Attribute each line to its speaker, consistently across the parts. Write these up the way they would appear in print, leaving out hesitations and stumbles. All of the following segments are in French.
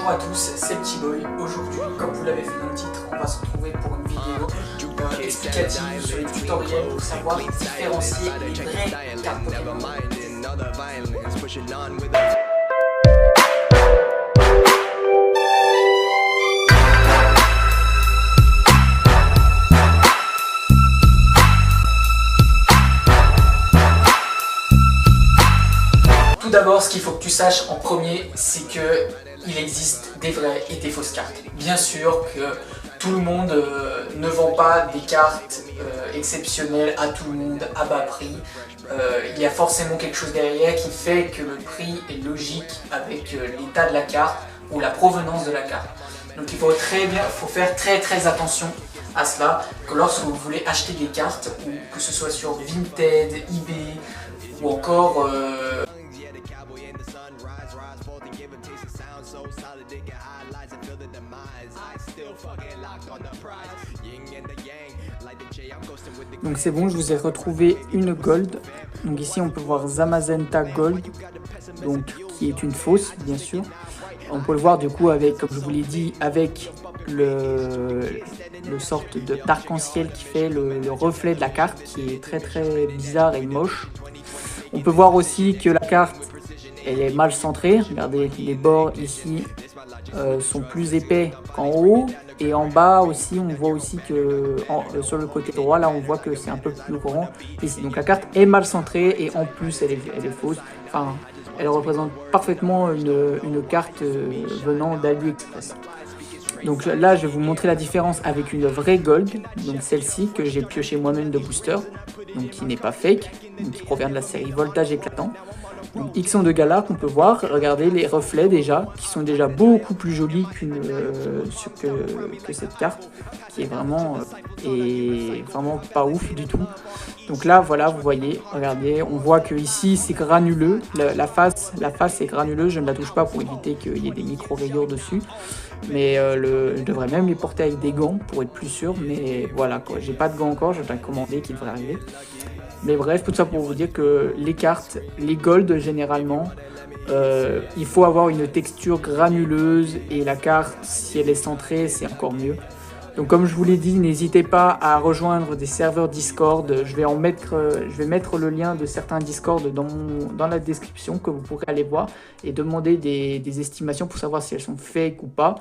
Speaker 1: Bonjour à tous, c'est Petit Boy. Aujourd'hui, comme vous l'avez vu dans le titre, on va se retrouver pour une vidéo explicative sur les tutoriels pour savoir différencier les vraies cartes Pokémon. Tout d'abord, ce qu'il faut que tu saches en premier, c'est qu'il existe des vraies et des fausses cartes. Bien sûr que tout le monde ne vend pas des cartes exceptionnelles à tout le monde à bas prix. Il y a forcément quelque chose derrière qui fait que le prix est logique avec l'état de la carte ou la provenance de la carte. Donc il faut faire très attention à cela, que lorsque vous voulez acheter des cartes, ou que ce soit sur Vinted, eBay ou encore
Speaker 2: Donc c'est bon, je vous ai retrouvé une gold. Donc ici on peut voir Zamazenta Gold, donc qui est une fausse bien sûr. On peut le voir du coup avec, comme je vous l'ai dit, avec le sorte d'arc-en-ciel qui fait le reflet de la carte, qui est très bizarre et moche. On peut voir aussi que la carte elle est mal centrée. Regardez, les bords ici sont plus épais qu'en haut, et en bas aussi on voit aussi que sur le côté droit là on voit que c'est un peu plus grand ici. Donc la carte est mal centrée et en plus elle est fausse. Enfin, elle représente parfaitement une carte venant d'AliExpress. Donc là je vais vous montrer la différence avec une vraie gold, donc celle-ci que j'ai pioché moi-même de booster, donc qui n'est pas fake, donc qui provient de la série Voltage Éclatant. Donc, Ixon de Galar qu'on peut voir, regardez les reflets déjà, qui sont déjà beaucoup plus jolis que cette carte, qui est vraiment pas ouf du tout. Donc là voilà, vous voyez, regardez, on voit que ici c'est granuleux, la face est granuleuse, je ne la touche pas pour éviter qu'il y ait des micro-rayures dessus. Mais je devrais même les porter avec des gants pour être plus sûr, mais voilà quoi, j'ai pas de gants encore, je dois commander qui devrait arriver. Mais bref, tout ça pour vous dire que les cartes, les gold généralement, il faut avoir une texture granuleuse, et la carte, si elle est centrée, c'est encore mieux. Donc comme je vous l'ai dit, n'hésitez pas à rejoindre des serveurs Discord. Je vais mettre le lien de certains Discord dans la description, que vous pourrez aller voir et demander des estimations pour savoir si elles sont fake ou pas.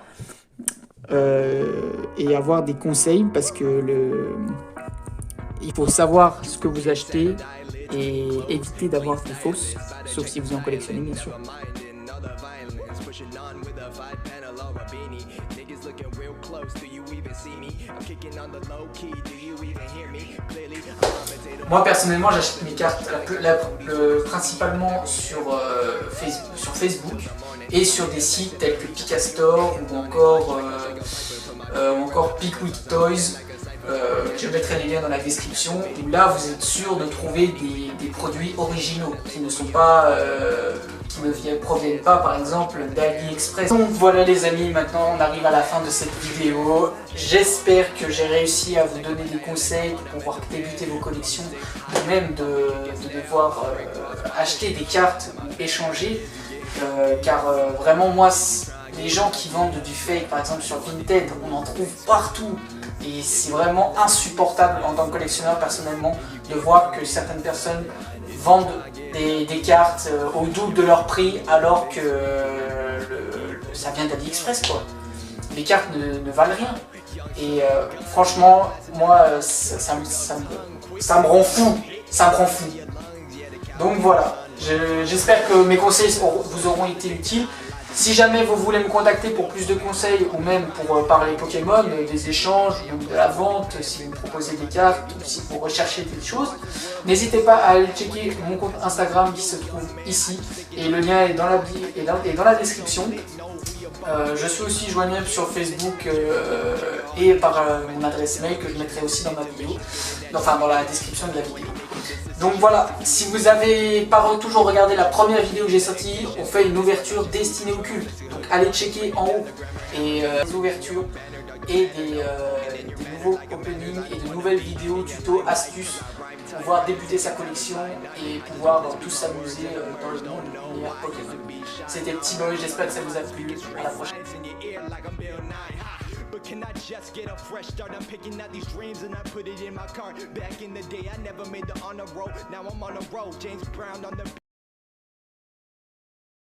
Speaker 2: Et avoir des conseils, parce que il faut savoir ce que vous achetez et éviter d'avoir des fausses, sauf si vous en collectionnez bien sûr.
Speaker 1: Moi personnellement j'achète mes cartes principalement sur Facebook et sur des sites tels que Picastore ou encore Pickwick Toys. Je mettrai les liens dans la description, où là vous êtes sûr de trouver des produits originaux qui ne sont pas proviennent pas par exemple d'AliExpress. Donc voilà les amis, maintenant on arrive à la fin de cette vidéo. J'espère que j'ai réussi à vous donner des conseils pour pouvoir débuter vos collections, ou même de devoir acheter des cartes ou échanger, car vraiment moi les gens qui vendent du fake par exemple sur Vinted, on en trouve partout. Et c'est vraiment insupportable en tant que collectionneur personnellement de voir que certaines personnes vendent des cartes au double de leur prix, alors que ça vient d'AliExpress quoi. Les cartes ne valent rien. Et franchement, moi ça me rend fou. Ça me rend fou. Donc voilà, j'espère que mes conseils vous auront été utiles. Si jamais vous voulez me contacter pour plus de conseils, ou même pour parler Pokémon, des échanges, ou de la vente, si vous me proposez des cartes, ou si vous recherchez des choses, n'hésitez pas à aller checker mon compte Instagram qui se trouve ici, et le lien est dans la description. Je suis aussi joignable sur Facebook et par mon adresse mail, que je mettrai aussi dans ma vidéo, enfin dans la description de la vidéo. Donc voilà, si vous n'avez pas toujours regardé la première vidéo que j'ai sortie, on fait une ouverture destinée au culte. Donc allez checker en haut, et des ouvertures et des nouveaux openings et de nouvelles vidéos, tutos, astuces pouvoir débuter sa collection et pouvoir tous s'amuser dans le monde de l'univers Pokémon. C'était Petit Boy, j'espère que ça vous a plu. À la prochaine.
Speaker 3: But can I just get a fresh start? I'm picking out these dreams and I put it in my cart. Back in the day, I never made the honor roll. Now I'm on a roll. James Brown on the